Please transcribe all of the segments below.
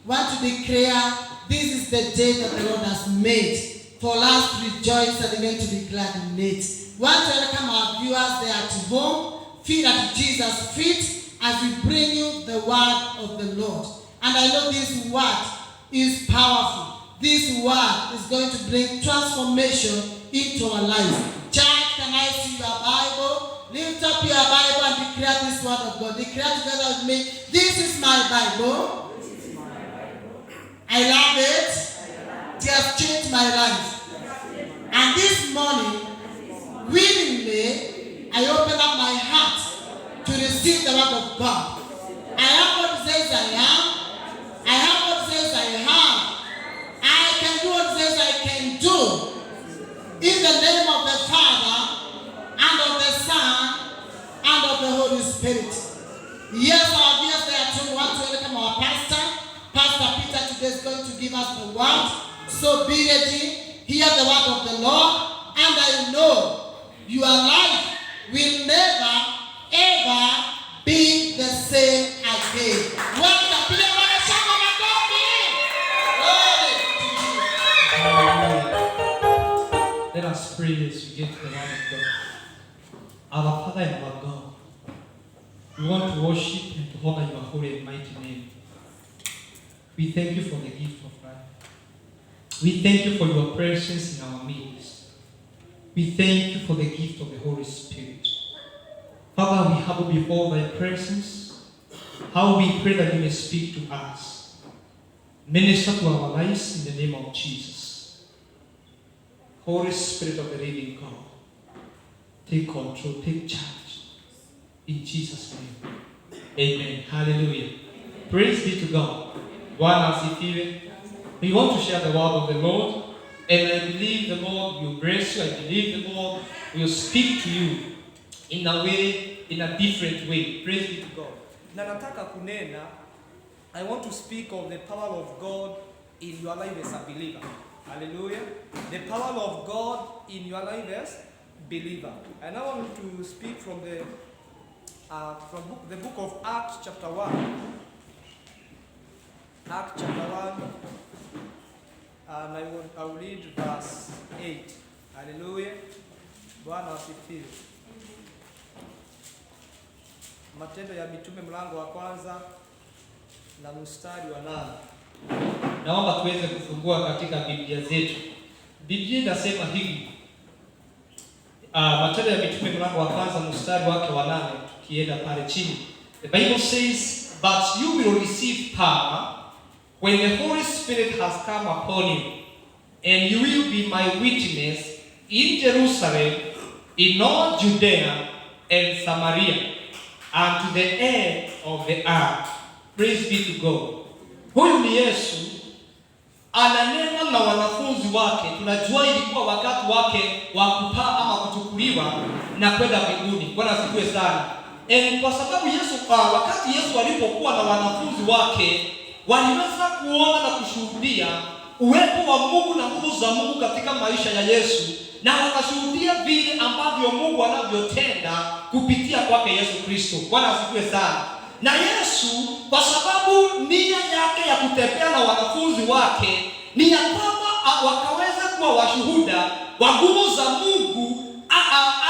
want to declare this is the day that the Lord has made for us to rejoice and even to be glad in it. Want to welcome our viewers there at home. Feel at Jesus' feet as we bring you the word of the Lord. And I know this word is powerful. This word is going to bring transformation into our lives. Church, can I see your Bible? Lift up your Bible and declare this word of God. Declare together with me, this is my Bible. This is my Bible. I love it. It has changed my life. And this morning, willingly, I open up my heart to receive the word of God. I have what it says I am. I have what it says I have. I can do what it says I can do. In the name of the Father, and of the Son, and of the Holy Spirit. Yes, our dear, there too, we want to welcome our pastor. Pastor Peter today is going to give us the word. So be ready, hear the word of the Lord, and I know your life will never, ever be the same again. Let us pray as we get to the word of God. Our Father and our God, we want to worship and to honor your holy and mighty name. We thank you for the gift of life. We thank you for your presence in our midst. We thank you for the gift of the Holy Spirit. Father, we humble before thy presence. How we pray that you may speak to us. Minister to our lives in the name of Jesus. Holy Spirit of the living God, take control, take charge. In Jesus' name. Amen. Hallelujah. Amen. Praise be to God. Bwana asifiwe. We want to share the word of the Lord. And I believe the Lord will bless you. I believe the Lord will speak to you in a way, in a different way. Praise be to God. Na nataka kunena, I want to speak of the power of God in your life as a believer. Hallelujah. The power of God in your life as believer. And I want to speak from the book of Acts chapter 1. Acts chapter 1. And I will read verse 8. Hallelujah. Bwana asifiwe. Matendo ya Mitume mlango wa kwanza na mstari wa 8. Naomba tuweze kufungua katika Biblia zetu. Biblia inasema hivi. Matendo ya Mitume mlango wa kwanza mstari wake wa 8 tukienda pale chini. The Bible says, "But you will receive power when the Holy Spirit has come upon you, and you will be my witness in Jerusalem, in all Judea and Samaria, and to the end of the earth." Praise be to God. Huyu ni Yesu ananena na wanafunzi wake. Tunajua ilikuwa wakati wake wa kupaa ama kuchukuliwa na kwenda mbinguni. Bwana asifiwe sana. Kwa sababu wakati Yesu alipokuwa na wanafunzi wake, waliweza kuona na kushuhudia uwepo wa Mungu na nguvu za Mungu katika maisha ya Yesu, na wakashuhudia vile ambavyo Mungu anavyotenda kupitia kwake Yesu Kristo. Bwana asifiwe sana. Na Yesu, kwa sababu nia yake ya kutembea na wanafunzi wake ni ya kwamba wakaweza kuwa washuhuda wa nguvu za Mungu,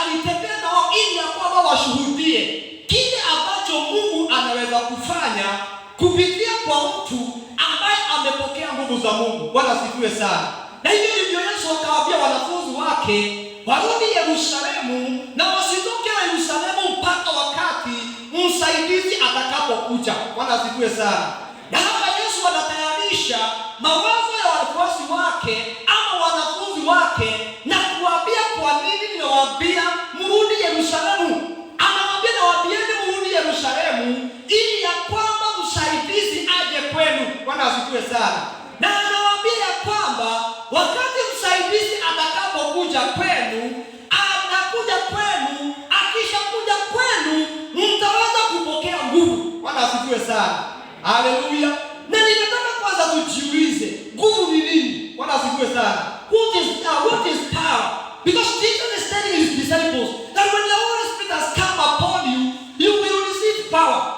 alitembea nao ili ya kwamba washuhudie kile ambacho Mungu anaweza kufanya kupitia kwa mtu ambaye amepokea nguvu za Mungu. Bwana asifiwe sana. Na hivyo ndivyo Yesu akawaambia wanafunzi wake warudi Yerusalemu na wasitoke Yerusalemu mpaka wakati msaidizi atakapokuja. Bwana asifiwe sana. Na hapa Yesu anatayarisha mawazo ya wafuasi wake ama wanafunzi wake na kuwaambia kwa nini ninawaambia mrudi Yerusalemu. Anawaambia nawaambieni mrudi Yerusalemu ili ya kwamba msaidizi aje kwenu. Bwana asifiwe sana. Na anawaambia ya kwamba wakati msaidizi atakapokuja kwenu, anakuja kwenu, akishakuja kwenu mtaweza kupokea nguvu. Bwana asifiwe sana. Haleluya. Na ninataka kwanza tujiulize, nguvu ni nini? Bwana asifiwe sana. What is power? Because Jesus is telling his disciples that when the Holy Spirit has come upon you, you will receive power.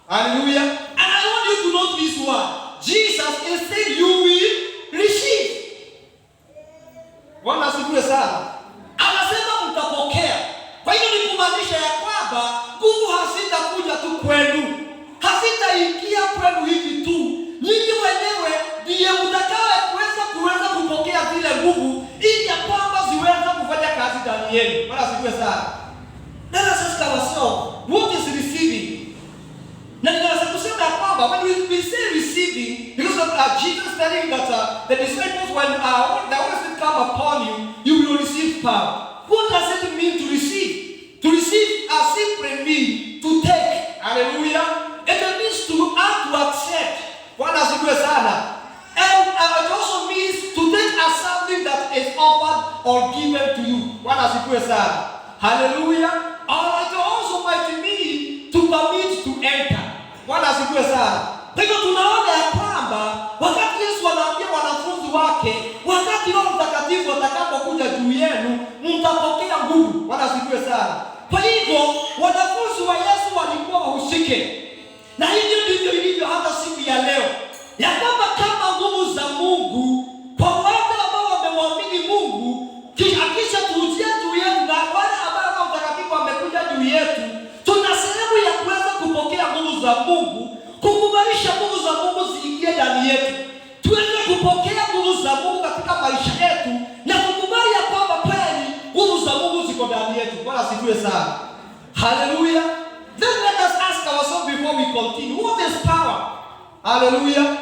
Hallelujah. And I want you to note this word. Jesus telling that the disciples, when the Holy Spirit come upon you, you will receive power. What does it mean to receive? To receive simply mean to take. Hallelujah. It means to accept. Bwana asifiwe sana. And it also means to take as something that is offered or given to you. Bwana asifiwe sana. Hallelujah. Or it also might mean to permit to enter. Bwana asifiwe sana. Kwa hivyo tunaona ya kwamba wakati Yesu anaambia wanafunzi wake, wakati Roho Mtakatifu atakapokuja juu yenu, mtapokea nguvu. Bwana asifiwe sana. Kwa hivyo wanafunzi wa Yesu walikuwa wahusike. Na hivyo ndivyo ilivyo hata siku ya leo. Ya kwamba kama nguvu za Mungu kwa wale ambao wamemwamini Mungu, akisha tujia juu yetu, na wale ambao Roho Mtakatifu amekuja juu yetu, tuna sehemu ya kuweza kupokea nguvu za Mungu, kukubalisha nguvu za Mungu ziingie ndani yetu. Tuweze kupokea nguvu za Mungu katika maisha yetu na kukubali ya kwamba kweli nguvu za Mungu ziko ndani yetu. Bwana asifiwe sana. Hallelujah. Then let us ask ourselves before we continue, what is power? Hallelujah.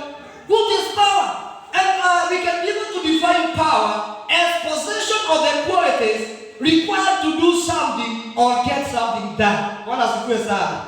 What is power? And we can be able to define power as possession of the qualities required to do something or get something done. Bwana asifiwe sana.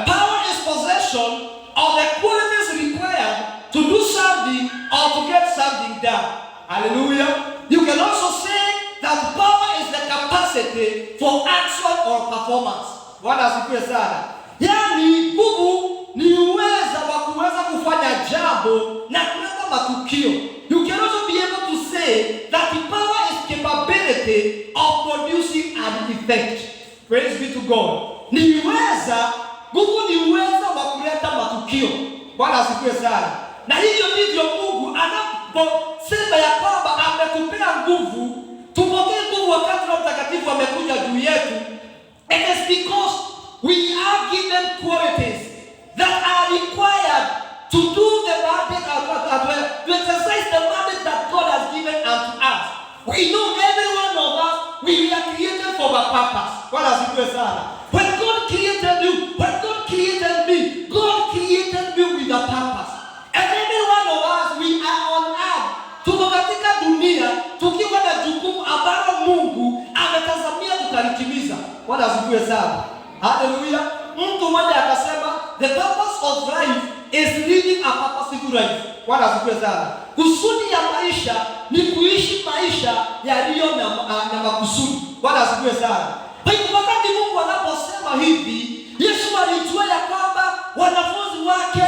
Power is possession of the qualities required to do something or to get something done. Hallelujah. You can also say that power is the capacity for action or performance. Bwana asifiwe sana. Yaani nguvu ni uwezo wa kuweza kufanya jambo na kuleta matukio. You can also be able to say that the power is capability of producing an effect. Praise be to God. Nguvu ni uwezo wa kuleta matukio. Bwana asifiwe sana. Na hivyo ndivyo Mungu anaposema ya kwamba ametupea nguvu, tupokee nguvu wakati Roho Mtakatifu amekuja juu yetu. It is because we are given qualities that are required to do the mandate, to exercise the mandate that God has given unto us. We know every one of us, we are created for a purpose. Bwana asifiwe sana. When God created you, when God created me, God created me with a purpose. And every one of us, we are on earth. Tuko katika dunia tukiwa na jukumu ambalo Mungu ametazamia tutalitimiza. Bwana asifiwe sana. Hallelujah. Mtu mmoja akasema, the purpose of life is living a purposeful life. Bwana asifiwe sana. Kusudi ya maisha ni kuishi maisha yaliyo na makusudi. Bwana asifiwe sana. Kwa hivyo wakati Mungu anaposema hivi, Yesu alijua ya kwamba wanafunzi wake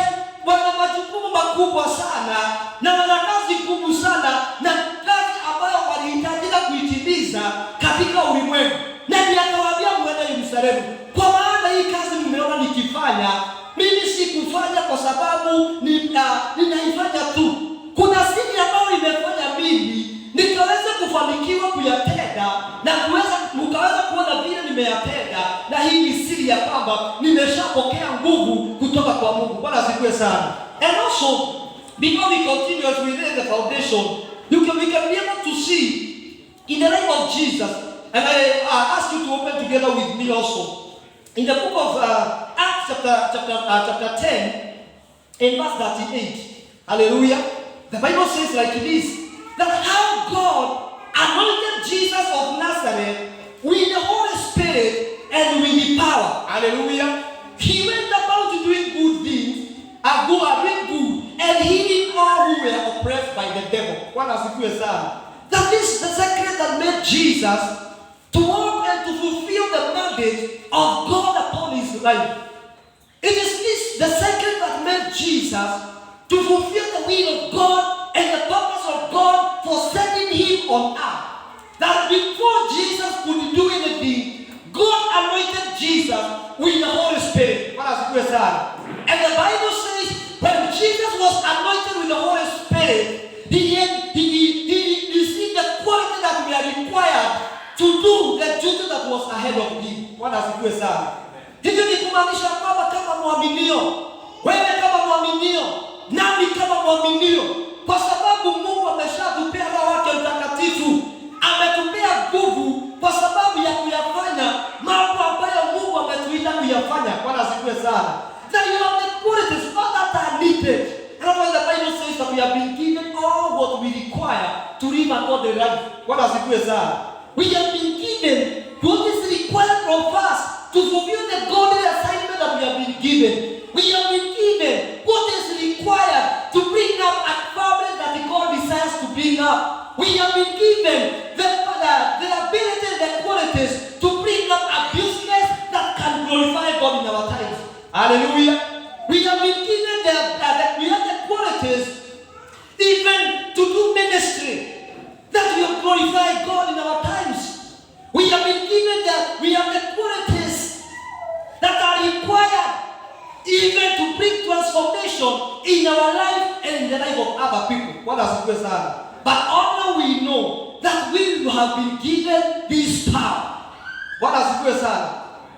wana majukumu makubwa sana na wana kazi kubwa sana na kazi ambayo walihitajika kuitimiza katika ulimwengu. Na ndiye akawaambia muende Yerusalemu. Kwa maana hii kazi mmeona nikifanya, mimi sikufanya kwa sababu ninaifanya tu. Kuna siri ambayo nimefanya mimi nikaweza kufanikiwa kuyatenda na mkaweza kuona vile nimeyatenda, na hii ni siri ya kwamba nimeshapokea nguvu kutoka kwa Mungu. Bwana asifiwe sana. And also, before we continue as we lay the foundation, we can be able to see in the name of Jesus, and I ask you to open together with me also in the book of Acts chapter 10 and verse 38. Hallelujah. The Bible says like this, that how God anointed Jesus of Nazareth with the Holy Spirit and with the power. Hallelujah. He went about doing good things, doing good, and healing all who were oppressed by the devil. Bwana asifiwe sana. That is the secret that made Jesus to walk and to fulfill the mandate of God upon his life. It is this, the secret that made Jesus to fulfill the will of God and the purpose of God for sending him on earth. That before Jesus could do anything, God anointed Jesus with the Holy Spirit. And the Bible says when Jesus was anointed with the Holy Spirit, he received the quality that we are required to do the duty that was ahead of him. Hivyo ni kumaanisha kwamba kama mwaminio, wewe kama mwaminio, nami kama mwaminio, kwa sababu Mungu ameshatupea Roho wake Mtakatifu, ametupea nguvu kwa sababu ya kuyafanya mambo ambayo Mungu ametuita kuyafanya. Bwana asifiwe sana. That you have the qualities that are needed. And that's why the Bible says that we have been given to live a godly life. Bwana asifiwe sana. We have been given what is required of us to fulfill the godly assignment that we have been given. We have been given what is required to bring up a family that God desires to bring up. We have been given the ability and the qualities to bring up a business that can glorify God in our times. Hallelujah. We have been given we have the qualities even to do ministry that will glorify God in our times. We have been given we have the qualities that are required even to bring transformation in our life and in the life of other people. Bwana asifiwe sana. But only we know that we have been given this power. Bwana asifiwe sana.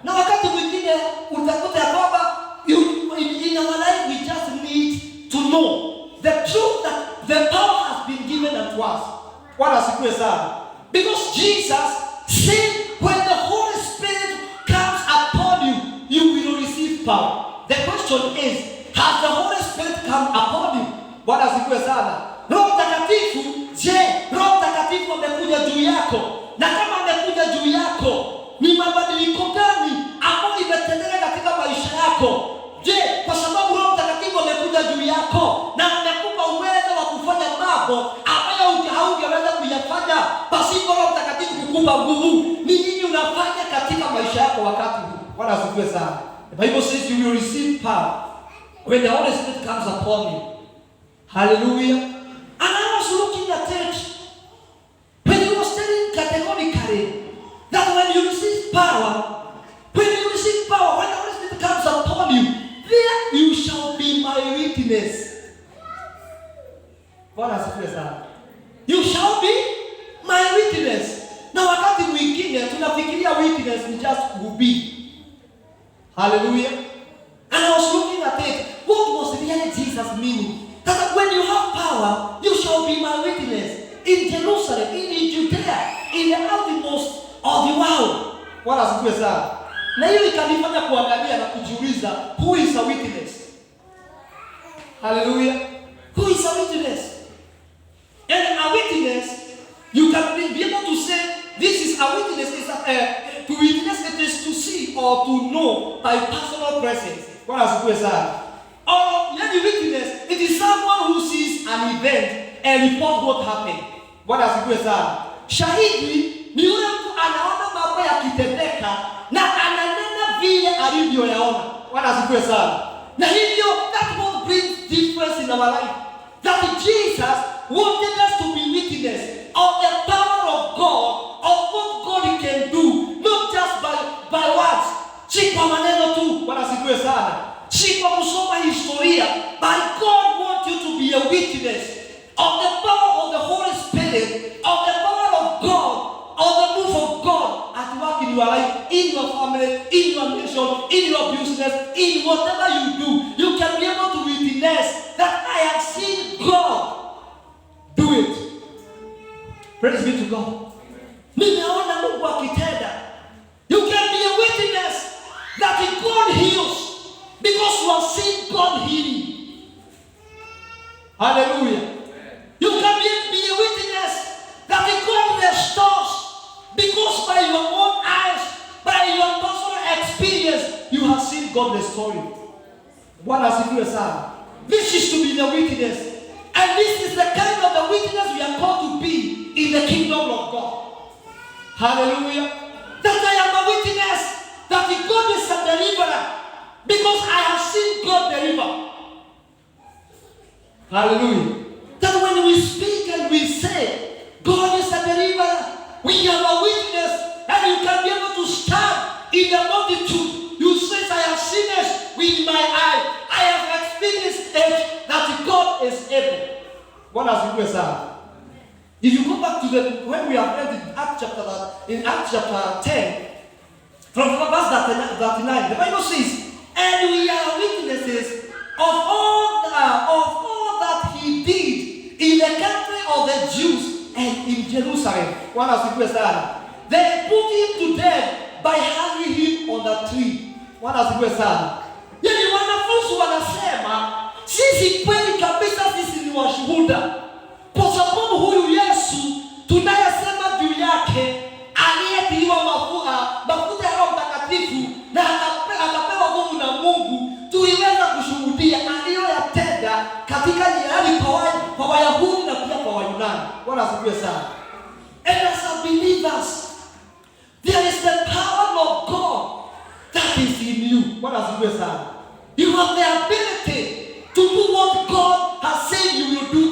Na wakati mwingine utakuta ya kwamba in our life we just need to know the truth that the power has been given unto us. Bwana asifiwe sana. Because Jesus said when the Holy Spirit comes upon you, you will receive power. The question is, has the Holy Spirit come upon you? Bwana asifiwe sana. Roho Mtakatifu, je, Roho Mtakatifu amekuja juu yako? Na kama amekuja juu yako, ni mabadiliko gani ambayo imetendeka katika maisha yako? Je, kwa sababu Roho Mtakatifu amekuja juu yako na amekupa uwezo wa kufanya mambo ambayo haungeweza kuyafanya pasipo Roho Mtakatifu kukupa nguvu, ni nini unafanya katika maisha yako wakati huu? Bwana asifiwe sana. The Bible says you will receive power when the Holy Spirit comes upon you. Hallelujah. And I was looking at it when he was telling categorically that when you receive power, when the Holy Spirit comes upon you, there you shall be my witness. Bwana asifiwe sana. You shall be my witness. Na wakati mwingine tunafikiria witness ni just kuhubiri. Hallelujah. And I was looking at it. What was really Jesus meaning? That when you have power, you shall be my witness in Jerusalem, in Judea, in the uttermost of the world. Bwana asifiwe sana. Na hiyo ikanifanya kuangalia na kujiuliza, who is a witness? Hallelujah. Who is a witness? And a witness, you can be able to say, this is a witness. To witness it is to see or to know by personal presence. Bwana asifiwe sana. Or any witness, it is someone who sees an event and report what happened. Bwana asifiwe sana. Shahidi ni yule mtu anaona mambo yakitendeka na ananena vile alivyoyaona. Bwana asifiwe sana. Na hivyo, that what brings difference in our life. That Jesus wanted us to be witness of the power of God, of what God can do, not just by words. Si kwa maneno tu. Bwana asifiwe sana. Si kwa kusoma historia. But God wants you to be a witness of the power of the Holy Spirit, of the power of God, of the move of God at work in your life, in your family, in your nation, in your business, in whatever you do. You can be able to witness that I have seen God do it. Praise be to God. Nimeona Mungu akitenda. You can be a witness that God heals because you have seen God healing. Hallelujah. You can be a witness that God restores because by your own eyes, by your personal experience, you have seen God restoring. Bwana asifiwe sana. This is to be the witness. And this is the kind of the witness we are called to be in the kingdom of God. Hallelujah. That I am a witness that God is a deliverer because I have seen God deliver. Hallelujah. That when we speak and we say God is a deliverer, we are a witness, and you can be able to stand in the multitude. You say, I have seen it with my eye. I have experienced it that God is able. Bwana asifiwe sana. If you go back to when we have read in Acts chapter 10, from verse 39, the Bible says, and we are witnesses of all that he did in the country of the Jews and in Jerusalem. Bwana asifiwe sana. They put him to death by hanging him on the tree. Bwana asifiwe sana. Yani wanafunzi wanasema sisi kweli kabisa sisi ni washuhuda, kwa sababu huyu Yesu nani? Bwana asifiwe sana. And as a believers, there is the power of God that is in you. Bwana asifiwe sana. You have the ability to do what God has said you will do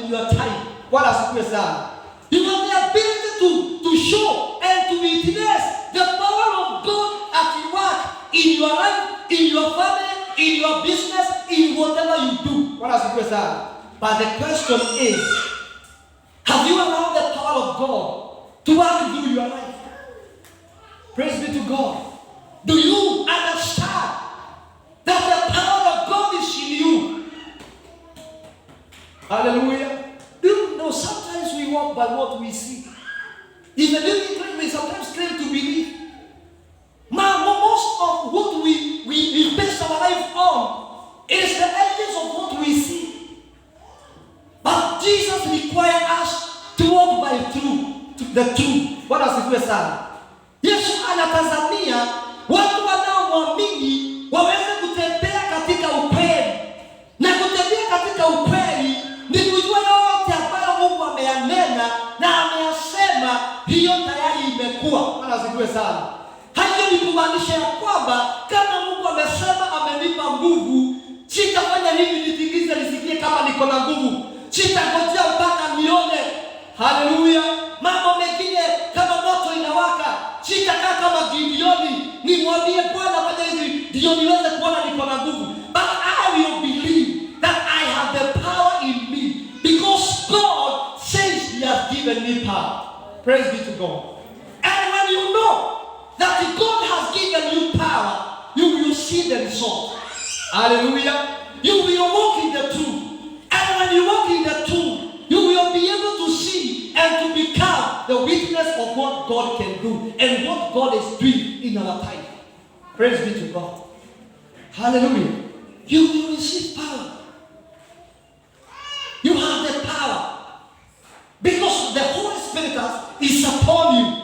in your time. Bwana asifiwe sana. You have the ability to show and to witness the power of God at work in your life, in your family, in your business, in whatever you do. Bwana asifiwe sana. But the question is, have you allowed the power of God to work through your life? Praise be to God. Do you understand that the power of God is in you? Hallelujah. Do you know sometimes we walk by what we see? Even if we sometimes claim to believe. Most of what we base our life on is the evidence of what we see. But Jesus requires us to walk by the truth. Bwana asifiwe sana. Yesu anatazamia watu wanaomwamini waweze kutembea katika ukweli. Na kutembea katika ukweli ni kujua yote ambayo Mungu ameyanena na ameyasema, hiyo tayari imekuwa. Bwana asifiwe sana. Hayo ni kumaanisha ya kwamba kama Mungu amesema amenipa nguvu, sitafanya hivi nitingize nisikie kama niko na nguvu. Sitangojea mpaka nione. Haleluya. Mambo mengine kama moto inawaka, sitakaa kama Gideoni nimwambie Bwana fanya hivi ndio niweze kuona niko na nguvu. But I will believe that I have the power in me because God says He has given me power. Praise be to God. And when you know that God has given you power, you will see the result. Hallelujah. You will walk in the truth. And when you walk in the truth, you will be able to see and to become the witness of what God can do and what God is doing in our time. Praise be to God. Hallelujah. You will receive power. You have the power because the Holy Spirit is upon you.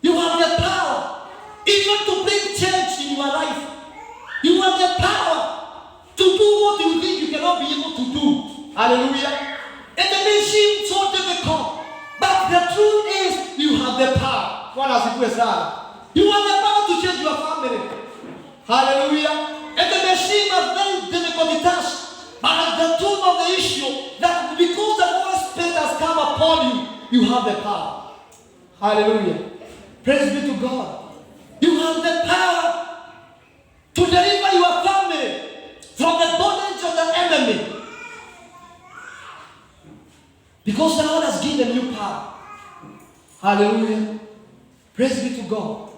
You have the power even to bring change in your life. You have the power to do what you think you cannot be able to do. Hallelujah. It may seem so difficult, but the truth is you have the power. Bwana asifiwe sana. You have the power to change your family. Hallelujah. It may seem a very difficult task, but the truth of the issue that because the Holy Spirit has come upon you, you have the power. Hallelujah. Praise be to God. You have the power to deliver your family from the bondage of the enemy. Because the Lord has given you power. Hallelujah. Praise be to God.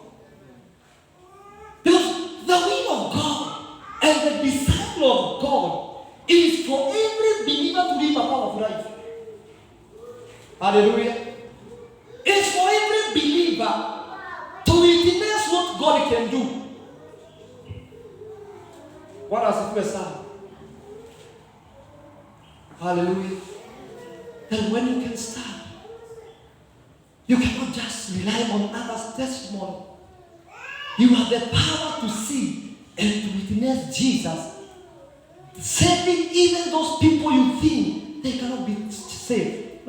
Because the will of God and the desire of God is for every believer to live a powerful life. Hallelujah. It's for every believer to witness what God can do. What has it been? Hallelujah. And when you can stand, you cannot just rely on others' testimony. You have the power to see and to witness Jesus saving even those people you think they cannot be saved.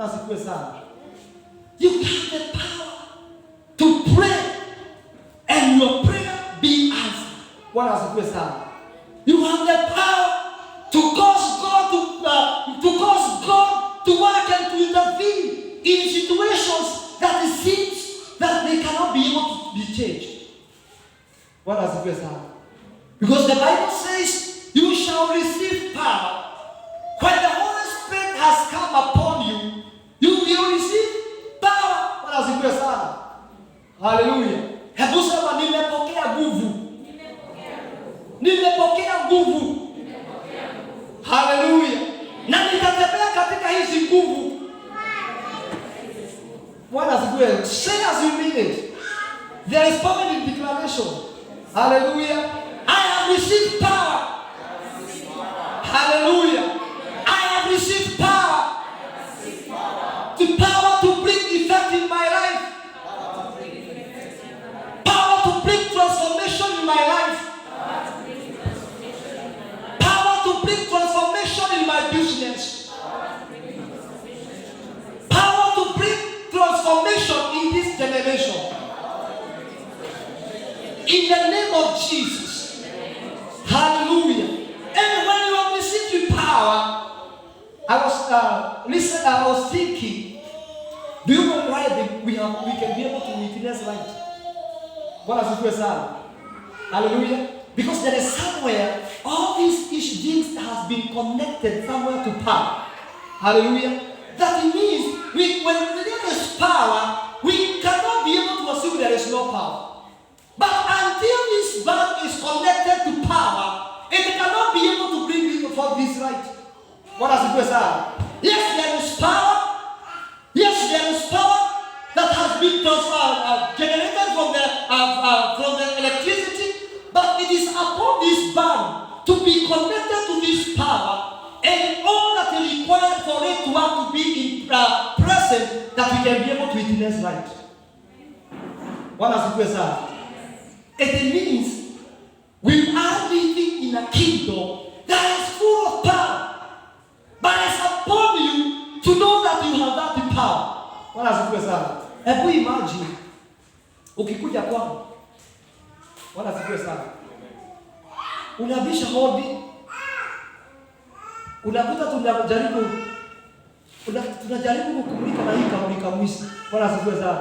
You have the power to pray and your prayer be answered. What has it been? You have the power to cause God to work and to intervene in situations that it seems that they cannot be able to be changed. What has it been? Because the Bible says you shall receive power. When the Holy Spirit has come upon you, you will receive power. What has it been? Hallelujah. Hebu sema nimepokea nguvu. Nimepokea nguvu. Hallelujah. Na nitatembea katika hizi nguvu. What has it been? Say as you mean it. There is power in declaration. Hallelujah. I have received power. Hallelujah. I have received power. The power to bring effect in my life. Power to bring transformation in my life. Power to bring transformation in my business. generation. In the name of Jesus. Hallelujah. And when you have received the power, I was thinking, do you know why we can be able to witness light? What does it say? Hallelujah. Because there is somewhere, all these things has been connected somewhere to power. Hallelujah. That it means when there is power, we cannot be able to assume there is no power. But until this band is connected to power, it cannot be able to bring forth this light. What does it say? Yes, there is power. Yes, there is power that has been generated from the electricity, but it is upon this band to be connected to this power, and all that is required for it to have to be in present, that we can be able to witness light. What does it say? It means we are living in a kingdom that is full of power, but it's upon you to know that you have that power. What does it say? Hebu imagine ukikuja kwangu. What does it say? Unabisha hodi, unakuta tunajaribu kukumulika na hii kamulika mwisi. What does it say?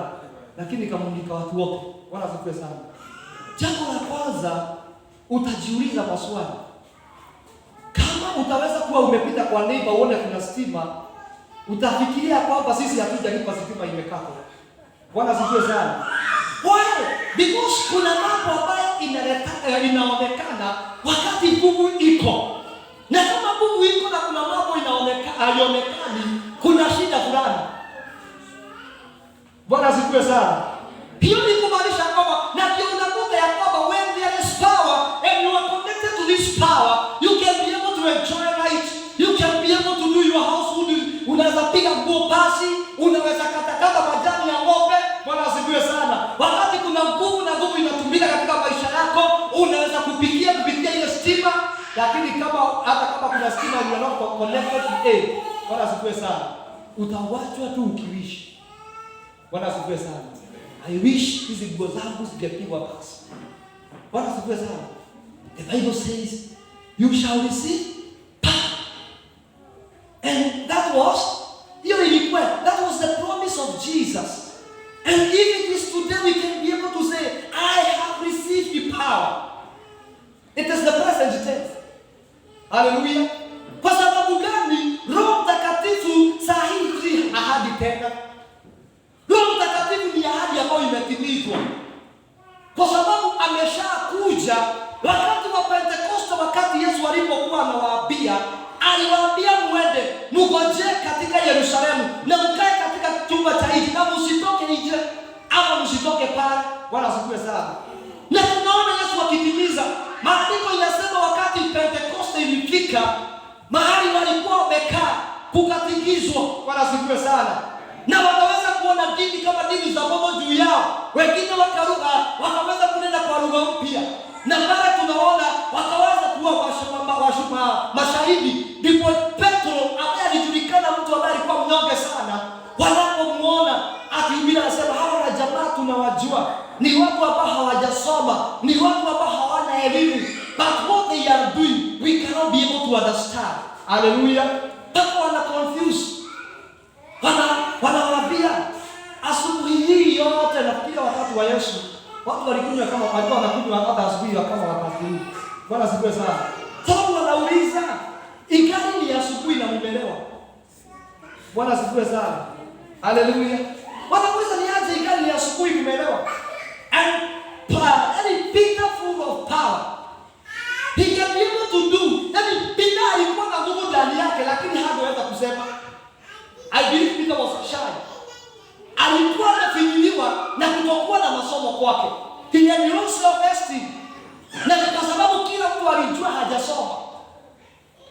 Lakini kamulika watu wote. What does it say? Jambo la kwanza, utajiuliza maswali. Kama utaweza kuwa umepita kwa neighbor uone kuna stima, utafikiria kwamba sisi hatujalipa stima imekatwa. Bwana asifiwe sana. Why? Because kuna mambo ambayo inaonekana wakati nguvu iko. Na kama nguvu iko na kuna mambo haionekani, kuna shida fulani. Bwana asifiwe sana. Hiyo ni kumaanisha kwamba na ndio unakuta ya kwamba when there is power and you are connected to this power, you can be able to enjoy light. You can be able to do your household. Unaweza piga nguo pasi, unaweza katakata majani ya ng'ombe. Bwana asifiwe sana. Wakati kuna nguvu na nguvu inatumika katika maisha yako, unaweza kupikia ile stima, lakini hata kama kuna stima you are not connected to it. Bwana asifiwe sana. Utawachwa tu ukiishi. Bwana asifiwe sana. I wish hizi nguo zangu zingepigwa pasi. Bwana asifiwe sana. The Bible says you shall receive power. And that was the promise of Jesus. And if it is today we can be able to say, I have received the power. It is the present tense. Hallelujah. Kwa sababu gani? Roho Mtakatifu saa hii ahadi tena. Roho Mtakatifu ni ahadi ambayo imetimizwa. Kwa sababu ameshakuja wakati wa Pentekoste, wakati Yesu alipokuwa anawaambia, aliwaambia muende, mngojee katika Yerusalemu na mkae katika chumba cha nje na msitoke nje ama msitoke pale. Bwana asifiwe sana. Na tunaona Yesu akitimiza. Maandiko inasema wakati Pentekoste ilifika, mahali walikuwa wamekaa kukatingizwa. Bwana asifiwe sana. Na wakaweza kuona dini kama dini za moto juu yao. Wengine wakaweza kunena kwa lugha mpya. Na pale tunaona wakaweza kuwa mashahidi. Ndipo Petro ambaye alijulikana mtu ambaye alikuwa mnyonge sana, wanapomuona akihubiri anasema hawa jamaa tunawajua. Ni watu ambao hawajasoma, ni watu ambao hawana elimu. But what they are doing, we cannot be able to understand. Hallelujah. Hapo wana confuse. Wanawaambia asubuhi hii yote, nafikiria wakati wa Yesu watu walikunywa kama walikuwa wanakunywa hata asubuhi kama wakati huu. Bwana asifiwe sana. Sababu wanauliza ingali ni asubuhi na mmelewa. Bwana asifiwe sana. Hallelujah. Wanauliza ni aje ingali ni asubuhi mmelewa. And Peter full of power. He can be able to do. Peter alikuwa na nguvu ndani yake lakini hangeweza kusema. I believe Peter was shy. Alikuwa anafinyiliwa na kutokuwa na masomo kwake. He had low self-esteem. Na kwa sababu kila mtu alijua hajasoma.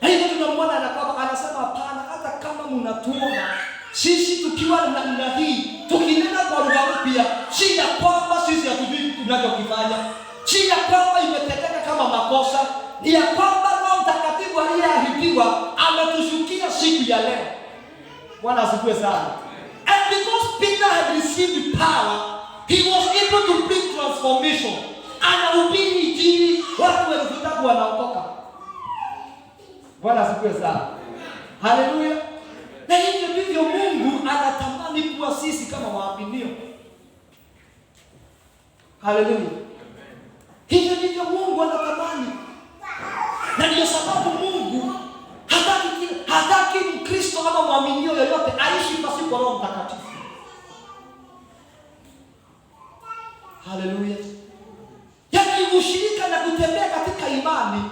Hivyo tunamwona anasema hapana, hata kama mnatuona sisi tukiwa na namna hii, tukinena kwa lugha mpya, si ya kwamba sisi hatujui tunachokifanya. Si ya kwamba imetendeka kama makosa. Ni ya kwamba Roho Mtakatifu aliyeahidiwa ametushukia siku ya leo. Bwana asifiwe sana. And because Peter had received power, He was able to bring transformation. Anahubiri injili, watu 3,000 wanaokoka. Bwana asifiwe sana. Haleluya. Na hivyo ndivyo Mungu anatamani kuwa sisi kama waaminio. Haleluya. Hivyo ndivyo Mungu anatamani. Na ndio sababu Mungu hataki Mkristo ama mwaminio yoyote aishi pasipo Roho Mtakatifu. Haleluya. Yaani ushirika na kutembea katika imani,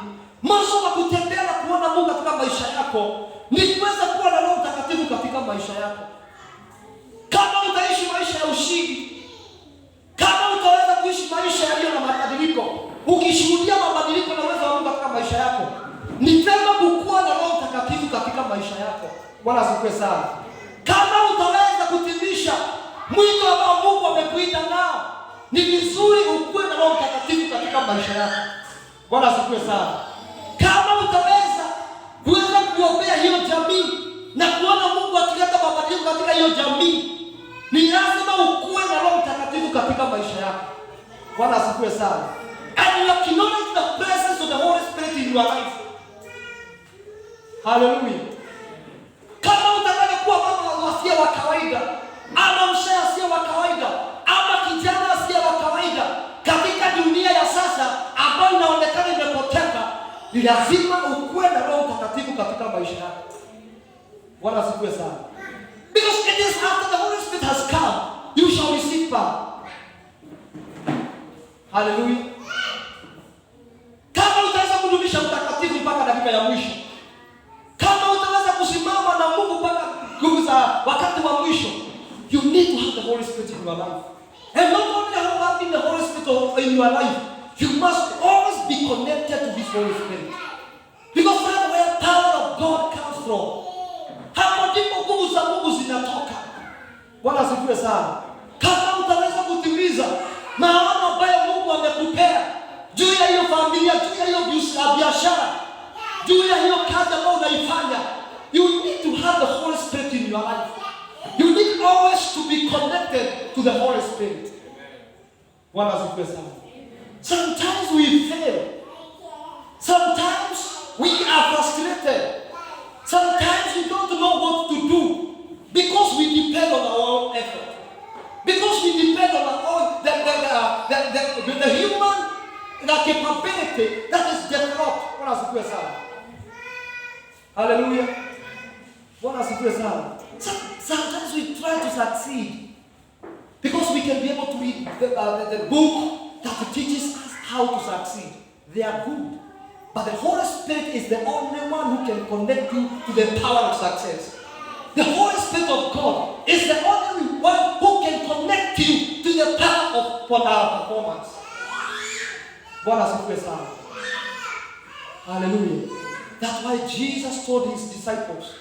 mwanzo wa kutembea na kuona Mungu katika maisha yako ni kuweza kuwa na Roho Mtakatifu katika maisha yako. Kama utaishi maisha ya ushindi, kama utaweza kuishi maisha yaliyo na mabadiliko, ukishuhudia mabadiliko na uwezo wa Mungu katika maisha yako, ni vyema kukuwa na Roho Mtakatifu katika maisha yako. Bwana asifiwe sana. Kama utaweza kutimisha mwito ambao Mungu amekuita nao, ni vizuri ukuwe na Roho Mtakatifu katika maisha yako. Bwana asifiwe sana. Kama utaweza kuombea hiyo jamii na kuona Mungu akileta mabadiliko katika hiyo jamii, ni lazima ukuwe na Roho Mtakatifu katika maisha yako. Bwana asifiwe sana. And you acknowledge the presence of the Holy Spirit in your life. Hallelujah. Kama unataka kuwa mama asiye wa kawaida, ama mzee asiye wa kawaida, ama kijana asiye wa kawaida katika dunia ya sasa ambayo inaonekana imepoteka, ni lazima ukuwe na Roho Mtakatifu katika maisha yako. Bwana asifiwe sana. Because it is after the Holy Spirit has come, you shall receive power. Hallelujah. Kama utaweza kudumisha utakatifu mpaka dakika ya mwisho, kama utaweza kusimama na Mungu mpaka nguvu za wakati wa mwisho, you need to have the Holy Spirit in your life. And not only having the Holy Spirit in your life, you must always be connected to this Holy Spirit. Because that's where the power of God comes from. Hapo ndipo nguvu za Mungu zinatoka. Bwana asifiwe sana. Kama utaweza kutimiza maono ambayo Mungu amekupea juu ya hiyo familia, juu ya hiyo biashara, juu ya hiyo kazi ambayo unaifanya, you need to have the Holy Spirit in your life. You need always to be connected to the Holy Spirit. Bwana asifiwe sana. Sometimes we fail. Sometimes we are frustrated. Sometimes we don't know what to do because we depend on our own effort. Because we depend on our own the human capability that is developed. Bwana asifiwe sana. Hallelujah. Bwana asifiwe sana. Sometimes we try to succeed because we can be able to read the book that teaches us how to succeed. They are good. But the Holy Spirit is the only one who can connect you to the power of success. The Holy Spirit of God is the only one who can connect you to the power of performance. Bwana asifiwe sana. Hallelujah. That's why Jesus told his disciples,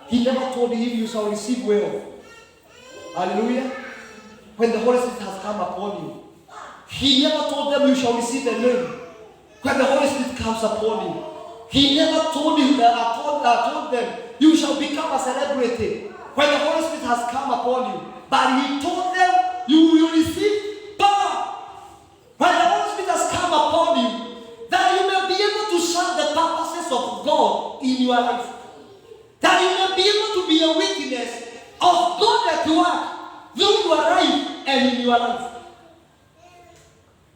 he never told him you shall receive well. Hallelujah. When the Holy Spirit has come upon you, he never told them you shall receive a name. When the Holy Spirit comes upon you, he never told you that told them you shall become a celebrity. When the Holy Spirit has come upon you, but he told them you will receive power. When the Holy Spirit has come upon you, that you may be able to serve the purposes of God in your life. That you may be able to be a witness of God at work through your life and in your life.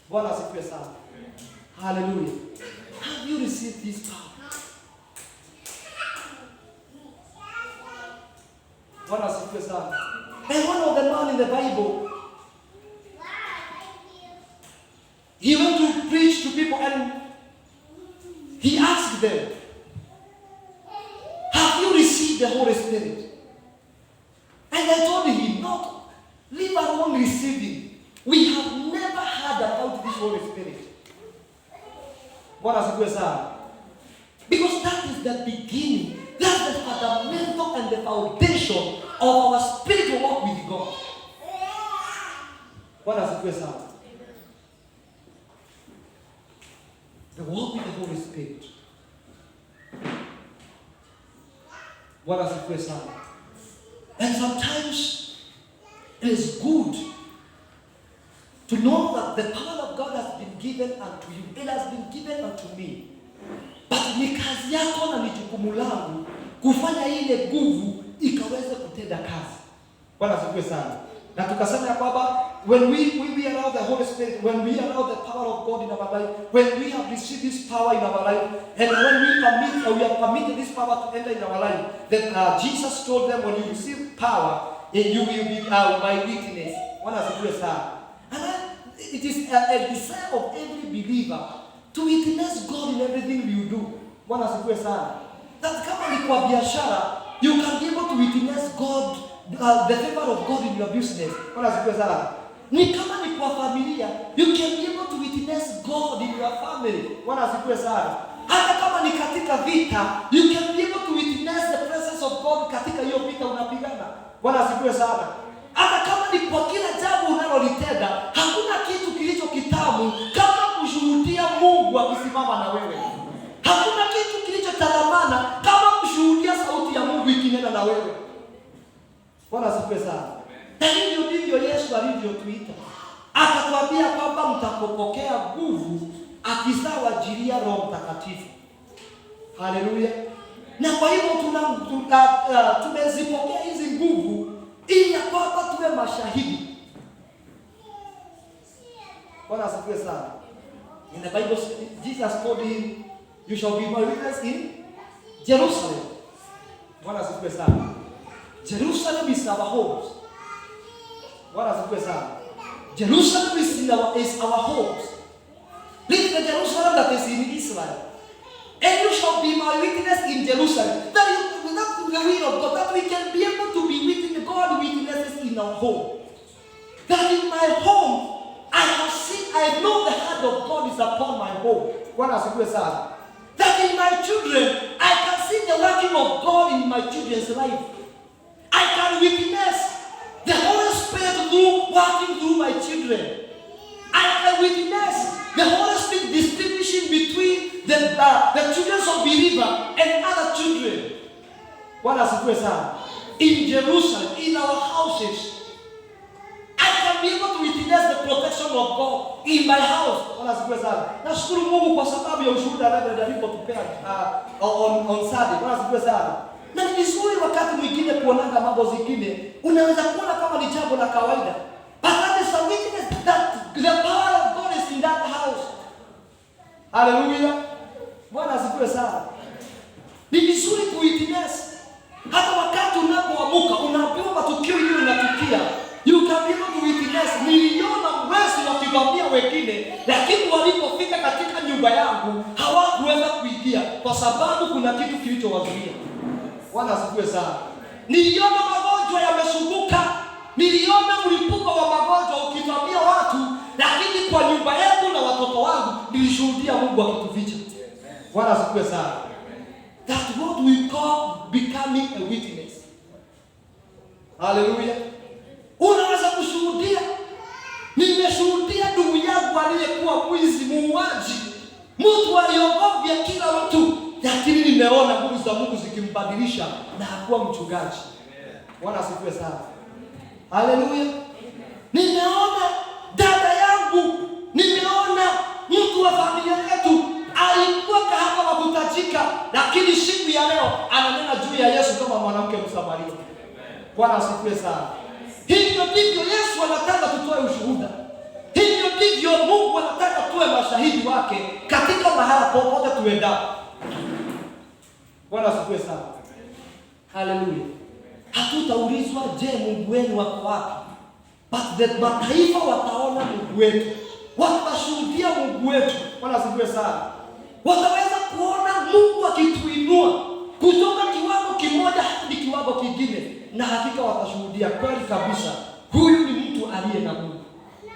Bwana asifiwe sana. Hallelujah. Have you received this power? Bwana asifiwe sana. And one of the men in the Bible, he went to preach to people and he asked them, have you received the Holy Spirit? And they told him, not, leave alone receiving. We have never heard about this Holy Spirit. Bwana asifiwe sana. Because that is the beginning. That's the fundamental and the foundation of our spiritual walk with God. Bwana asifiwe sana. The walk with the Holy Spirit. Bwana asifiwe sana. And sometimes It is good to know that the power of God has been given unto you. It has been given unto me. But ni kazi yako na ni jukumu langu kufanya ile nguvu ikaweze kutenda kazi. Bwana asifiwe sana. Na tukasema ya kwamba when we allow the Holy Spirit, when we allow the power of God in our life, when we have received this power in our life, and when we have permitted this power to enter in our life, then Jesus told them, when you receive power, then you will be my witness. Bwana asifiwe sana. And it is a desire of every believer to witness God in everything you do. Bwana asifiwe sana. That kama ni kwa biashara, you can be able to witness God, the favor of God in your business. Bwana asifiwe sana. Ni kama ni kwa familia, you can be able to witness God in your family. Bwana asifiwe sana. Hata kama ni katika vita, you can be able to witness the presence of God katika hiyo vita unapigana. Bwana asifiwe sana. Hata kama ni kwa kila jambo unalolitenda, hakuna kitu kilicho kitamu kama kushuhudia Mungu akisimama na wewe. Hakuna kitu kilichotalamana kama kushuhudia sauti ya Mungu ikinena na wewe. Bwana asifiwe sana. Na hivyo ndivyo Yesu alivyotuita. Akatuambia kwamba mtakapokea nguvu akizawajilia Roho Mtakatifu. Haleluya. Na kwa hivyo tumezipokea hizi nguvu ili kwamba tuwe mashahidi. Bwana asifiwe sana. In the Bible, Jesus told him, you shall be my witness in Jerusalem. Bwana asifiwe sana. Jerusalem is our homes. Bwana asifiwe sana. Jerusalem is our homes. This is the Jerusalem that is in Israel. And you shall be my witness in Jerusalem. That is not the will of God. That we can be able to be witness, God witnesses in our home. That in my home, I know the hand of God is upon my home. Bwana asifiwe sana. That in my children, I can see the working of God in my children's life. I can witness the Holy Spirit working through my children. I can witness the Holy Spirit distinguishing between the children of believer and other children. Bwana asifiwe sana. In Jerusalem, in our houses, I can be able to witness the protection of God in my house. Bwana asifiwe sana. Nashukuru Mungu kwa sababu ya ushuhuda alipotupea on Sunday. Bwana asifiwe sana. Na ni vizuri wakati mwingine kuonanga mambo zingine, unaweza kuona kama ni jambo la kawaida. But that is a witness that the power of God is in that house. Hallelujah. Bwana asifiwe sana. Ni vizuri kuwitness. Hata wakati unapoamuka, unaambiwa matukio hiyo yanatukia. You can be able to witness. Niliona wezi wakivamia wengine, lakini walipofika katika nyumba yangu, hawakuweza kuingia kwa sababu kuna kitu kilichowazuia. Bwana asifiwe sana. Niliona magonjwa yamesumbuka. Niliona mlipuko wa magonjwa ukivamia watu, lakini kwa nyumba yangu na watoto wangu nilishuhudia Mungu akituficha. Bwana asifiwe sana. That's what we call becoming a witness. Hallelujah. Unaweza kushuhudia. Nimeshuhudia ndugu yangu aliyekuwa mwizi, muuaji, mtu aliyeogofya kila mtu, lakini nimeona nguvu za Mungu zikimbadilisha na hakuwa mchungaji. Bwana asifiwe sana. Hallelujah. Nimeona dada yangu, nimeona mtu wa familia yetu alikuwa kahaba wa kutajika, lakini siku ya leo ananena juu ya Yesu kama mwanamke Msamaria. Bwana asifiwe sana. Hivyo ndivyo Yesu anataka tutoe ushuhuda. Hivyo ndivyo Mungu anataka tuwe mashahidi wake katika mahala popote tuendapo. Bwana asifiwe sana. Hallelujah. Hatutaulizwa je, Mungu wenu wako wapi? But the mataifa wataona Mungu wetu. Watashuhudia Mungu wetu. Bwana asifiwe sana. Wataweza kuona Mungu akituinua kutoka kiwango kimoja hadi kiwango kingine, na hakika watashuhudia kweli kabisa huyu ni mtu aliye na Mungu.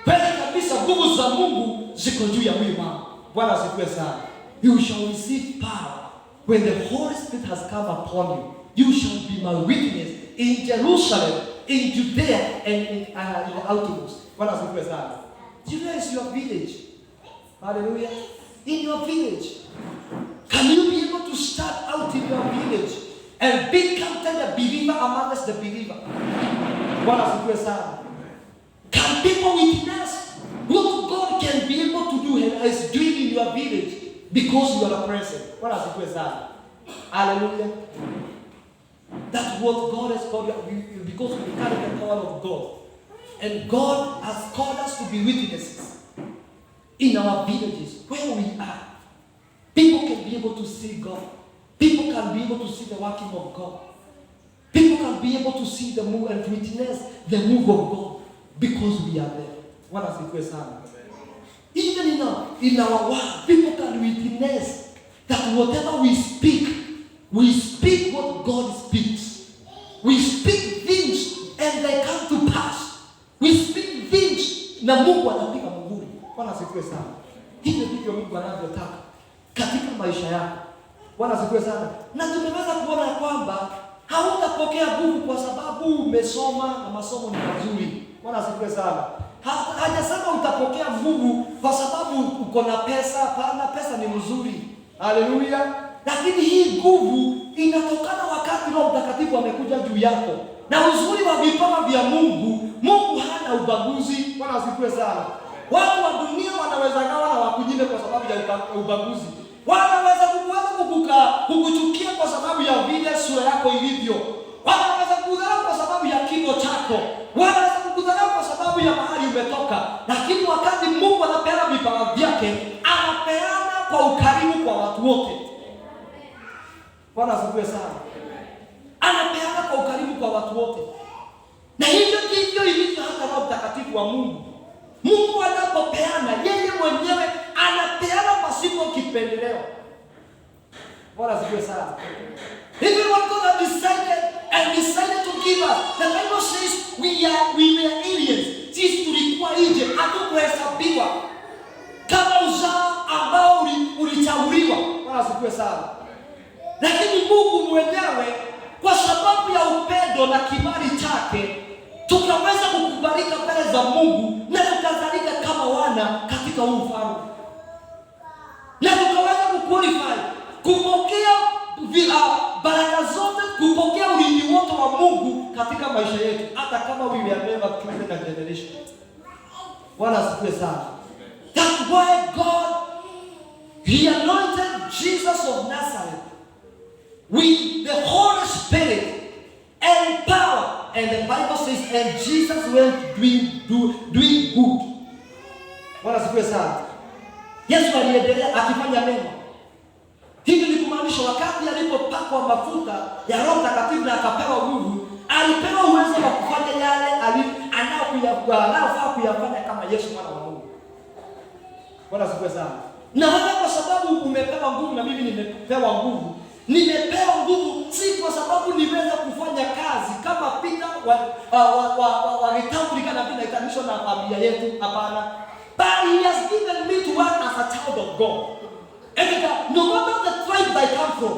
Kweli kabisa nguvu za Mungu ziko juu ya huyu mama. Bwana asifiwe sana. You shall receive power when the Holy Spirit has come upon you. You shall be my witness in Jerusalem, in Judea, and in the outmost. Bwana asifiwe sana. Judea is your village. Hallelujah. In your village. Can you be able to start out in your village and be counted a believer amongst the believer? Bwana asifiwe sana. Can people witness what God can be able to do and is doing in your village because you are present? What has it said? Hallelujah. That's what God has called you because we carry the power of God. And God has called us to be witnesses in our villages, where we are. People can be able to see God. People can be able to see the working of God. People can be able to see the move and witness the move of God because we are there. What does it say? Even in our world, people can witness that whatever we speak what God speaks. We speak things and they come to pass. We speak things na Mungu anapiga muhuri. Bwana asifiwe sana. Hivyo ndivyo Mungu anavyotaka katika maisha yako. Bwana asifiwe sana. Na tumeweza kuona kwamba hautapokea nguvu kwa sababu umesoma na masomo ni mazuri. Bwana asifiwe sana. Hajasema utapokea nguvu kwa sababu uko na pesa. Hapana, pesa ni mzuri. Haleluya. Lakini hii nguvu inatokana wakati Roho Mtakatifu amekuja juu yako. Na uzuri wa vipawa vya Mungu, Mungu hana ubaguzi. Bwana asifiwe sana. Watu wa dunia wanaweza gawa na wakunyime kwa sababu ya ubaguzi. Wanaweza kukuchukia kwa sababu ya vile sura yako ilivyo. Wanaweza kudharau kwa sababu ya kimo chako. Wanaweza kukudharau kwa sababu ya mahali umetoka. Lakini wakati Mungu anapeana vipawa vyake, anapeana kwa ukarimu kwa watu wote. Bwana asifiwe sana. Anapeana kwa ukarimu kwa watu wote. Na hivyo ndivyo ilivyo hata Roho Mtakatifu wa Mungu. Mungu anapopeana, yeye mwenyewe anapeana pasipo kipendeleo. Bwana asifiwe sana. Even what God has decided to give us. The Bible says we were aliens. Sisi tulikuwa nje, hatukuhesabiwa kama uzao ambao ulichaguliwa. Bwana asifiwe sana. Lakini Mungu mwenyewe kwa sababu ya upendo na kibali chake tukaweza kukubalika mbele za Mungu na tukazalika kama wana katika huu ufalme. Na tukaweza kuqualify kupokea baraka zote, kupokea urithi wote wa Mungu katika maisha yetu, hata kama we were never chosen a generation. Bwana asifiwe sana. That's why God, He anointed Jesus of Nazareth with the Holy Spirit and power. And the Bible says, and Jesus went doing good. Bwana asifiwe sana. Yesu aliendelea akifanya mema. Hivi ni kumaanisha wakati alipopakwa mafuta ya Roho Mtakatifu na akapewa nguvu, alipewa uwezo wa kufanya yale anayofaa kuyafanya kama Yesu mwana wa Mungu. Bwana asifiwe sana. Na wewe kwa sababu umepewa nguvu na mimi nimepewa nguvu. Nimepewa nguvu si kwa sababu niweza kufanya kazi kama Peter walitambulika na vile ikanisho na familia yetu, hapana. But He has given me to work as a child of God. And no matter the tribe I come from,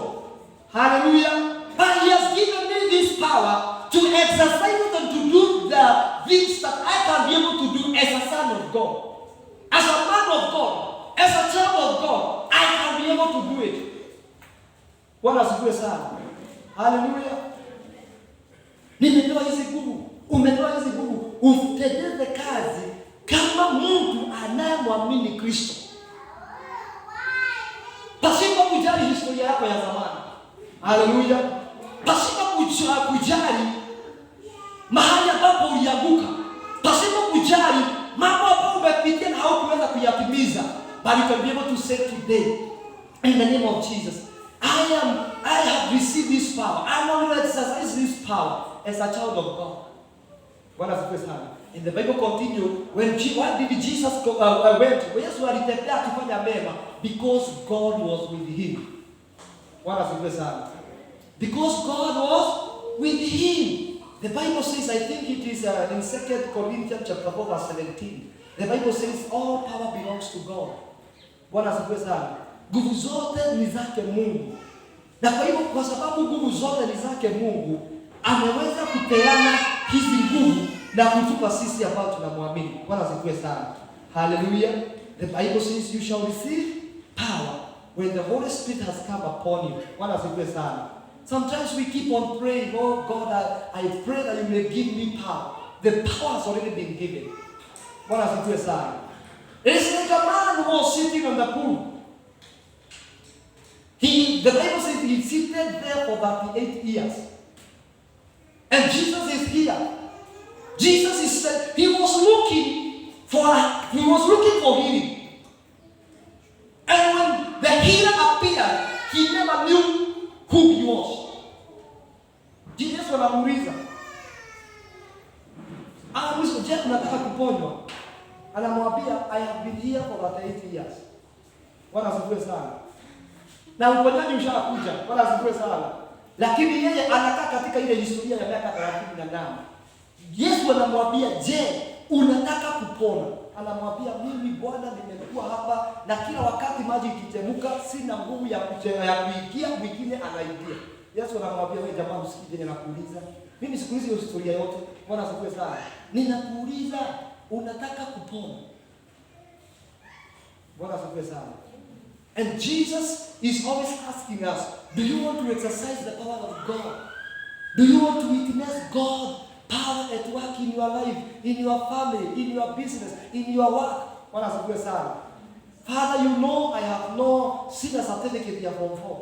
hallelujah, but He has given me this power to exercise it and to do the things that I can be able to do as a son of God, as a man of God, as a child of God. I can be able to do it. Bwana asifiwe sana. Hallelujah. Nimepewa hizi nguvu, umepewa hizi nguvu, utendeze kazi kama mtu anayemwamini Kristo. Pasipo kujali historia yako ya zamani. Hallelujah. Pasipo kujali mahali ambapo ulianguka. Pasipo kujali mambo ambayo umepitia na haukuweza kuyatimiza. But you can be able to say today, in the name of Jesus, I have received this power. I want to exercise this power as a child of God. What does it say? And the Bible continues, why did Jesus went? Yesu alitembea akifanya mema because God was with him. What does it say? Because God was with him. The Bible says, I think it is in 2 Corinthians chapter 4 verse 17. The Bible says all power belongs to God. What does it say? Nguvu zote ni zake Mungu. Na kwa hivyo kwa sababu nguvu zote ni zake Mungu, ameweza kupeana hizi nguvu na kutupa sisi ambao tunamwamini. Bwana asifiwe sana. Hallelujah. The Bible says you shall receive power when the Holy Spirit has come upon you. Bwana asifiwe sana. Sometimes we keep on praying, oh God, I pray that you may give me power. The power has already been given. Bwana asifiwe sana. It's like a man who was sitting on the pool. The Bible says he seated there for 38 years. And Jesus is here. Jesus is said he was looking for healing. And when the healer appeared, he never knew who he was. Jesus anamuuliza, je, unataka kuponywa? Anamwambia, I have been here for 38 years. Bwana asifiwe sana. Na uponyaji ushakuja. Bwana asifiwe sana. Lakini yeye anakaa katika ile historia ya miaka 38. Yesu anamwambia, je, unataka kupona? Anamwambia, mimi Bwana nimekuwa hapa na kila wakati maji ikichemuka sina nguvu ya kuingia, mwingine anaingia. Yesu anamwambia, wewe jamaa usikije nakuuliza. Mimi sikuulizi hiyo historia yote. Bwana asifiwe sana. Ninakuuliza, unataka kupona? Bwana asifiwe sana. And Jesus is always asking us, do you want to exercise the power of God? Do you want to witness God power at work in your life, in your family, in your business, in your work? Bwana asifiwe sana. Father, you know I have no senior certificate ya form 4.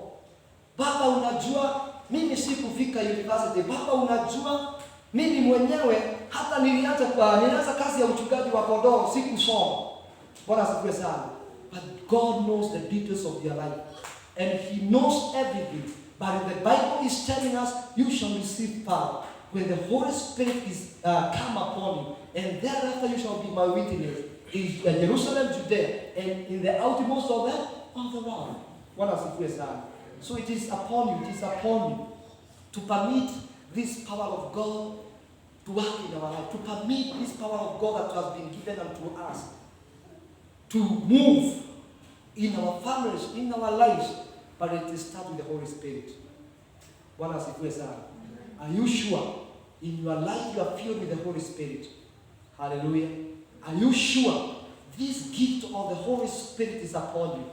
Baba, unajua mimi sikufika university. Baba, unajua mimi mwenyewe hata nilianza kazi ya uchungaji wa kondoo sikusoma. Bwana asifiwe sana. But God knows the details of your life. And He knows everything. But the Bible is telling us, you shall receive power when the Holy Spirit is come upon you. And thereafter you shall be my witness in Jerusalem, Judea, and in the outmost of the world. Bwana asifiwe sana. So it is upon you, to permit this power of God to work in our life, to permit this power of God that has been given unto us to move in our families, in our lives, but it starts with the Holy Spirit. Bwana asifiwe sana. Are you sure in your life you are filled with the Holy Spirit? Hallelujah. Are you sure this gift of the Holy Spirit is upon you?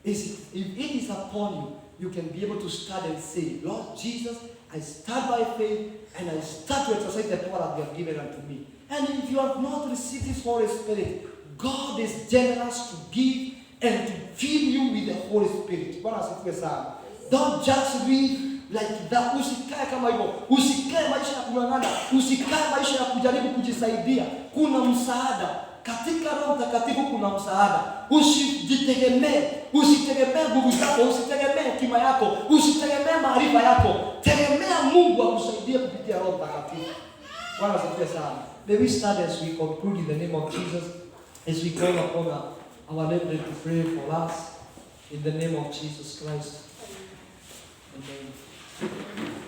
If it is upon you, you can be able to start and say, Lord Jesus, I start by faith and I start to exercise the power that you have given unto me. And if you have not received this Holy Spirit, God is generous to give and to fill you with the Holy Spirit. Bwana asifiwe sana. Don't just live like that. Usikae kama hivyo. Usikae maisha ya kung'ang'ana. Usikae maisha ya kujaribu kujisaidia. Kuna msaada. Katika Roho Mtakatifu kuna msaada. Usijitegemee. Usitegemee nguvu zako. Usitegemee hekima yako. Usitegemee maarifa yako. Tegemea Mungu akusaidie kupitia Roho Mtakatifu. Bwana asifiwe sana. May we start as we conclude in the name of Jesus. As we call upon our name to pray for us in the name of Jesus Christ. Amen.